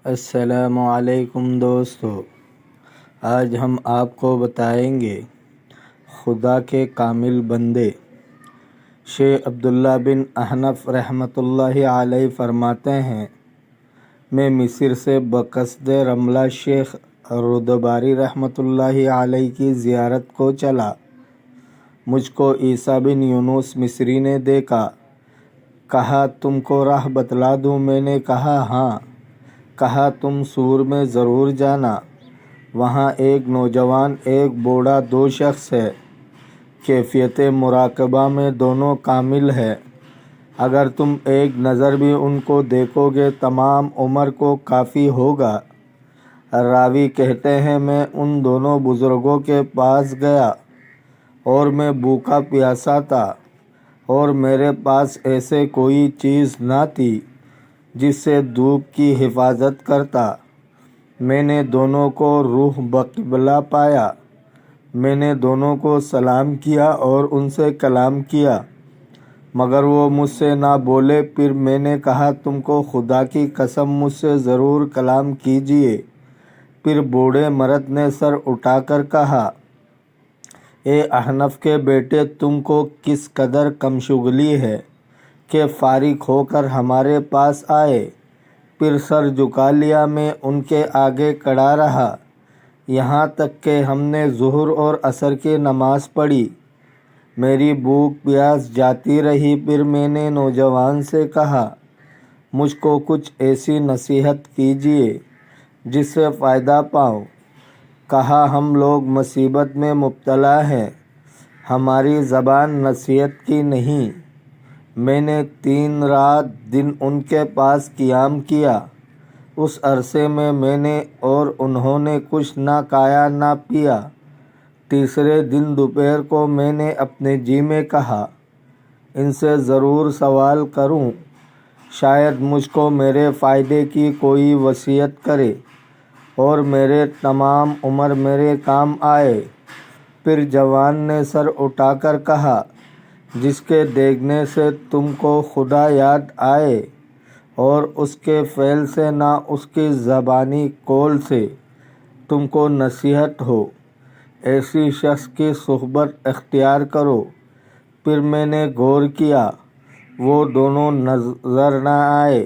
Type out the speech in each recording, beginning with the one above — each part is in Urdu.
السلام علیکم دوستو، آج ہم آپ کو بتائیں گے خدا کے کامل بندے۔ شیخ عبداللہ بن احنف رحمۃ اللہ علیہ فرماتے ہیں، میں مصر سے بقصد رملہ شیخ رودباری رحمۃ اللہ علیہ کی زیارت کو چلا۔ مجھ کو عیسیٰ بن یونس مصری نے دیکھا، کہا تم کو راہ بتلا دوں؟ میں نے کہا ہاں۔ کہا تم سور میں ضرور جانا، وہاں ایک نوجوان ایک بوڑھا دو شخص ہے، کیفیت مراقبہ میں دونوں کامل ہے، اگر تم ایک نظر بھی ان کو دیکھو گے تمام عمر کو کافی ہوگا۔ راوی کہتے ہیں میں ان دونوں بزرگوں کے پاس گیا اور میں بھوکا پیاسا تھا اور میرے پاس ایسے کوئی چیز نہ تھی جس سے دھوپ کی حفاظت کرتا۔ میں نے دونوں کو روح بقبلہ پایا، میں نے دونوں کو سلام کیا اور ان سے کلام کیا، مگر وہ مجھ سے نہ بولے۔ پھر میں نے کہا تم کو خدا کی قسم مجھ سے ضرور کلام کیجیے۔ پھر بوڑھے مرد نے سر اٹھا کر کہا، اے احنف کے بیٹے، تم کو کس قدر کم شغلی ہے کہ فارغ ہو کر ہمارے پاس آئے۔ پھر سر جھکا لیا۔ میں ان کے آگے کھڑا رہا یہاں تک کہ ہم نے ظہر اور عصر کی نماز پڑھی۔ میری بھوک پیاس جاتی رہی۔ پھر میں نے نوجوان سے کہا، مجھ کو کچھ ایسی نصیحت کیجیے جس سے فائدہ پاؤں۔ کہا ہم لوگ مصیبت میں مبتلا ہیں، ہماری زبان نصیحت کی نہیں۔ میں نے 3 رات دن ان کے پاس قیام کیا۔ اس عرصے میں میں نے اور انہوں نے کچھ نہ کھایا نہ پیا۔ تیسرے دن دوپہر کو میں نے اپنے جی میں کہا، ان سے ضرور سوال کروں، شاید مجھ کو میرے فائدے کی کوئی وصیت کرے اور میرے تمام عمر میرے کام آئے۔ پھر جوان نے سر اٹھا کر کہا، جس کے دیکھنے سے تم کو خدا یاد آئے اور اس کے فعل سے نہ اس کی زبانی قول سے تم کو نصیحت ہو، ایسی شخص کی صحبت اختیار کرو۔ پھر میں نے غور کیا، وہ دونوں نظر نہ آئے۔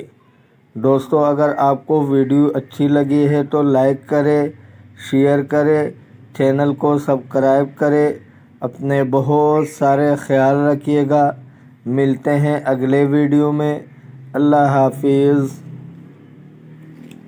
دوستو، اگر آپ کو ویڈیو اچھی لگی ہے تو لائک کرے، شیئر کرے، چینل کو سبسکرائب کرے۔ اپنے بہت سارے خیال رکھیے گا۔ ملتے ہیں اگلے ویڈیو میں۔ اللہ حافظ۔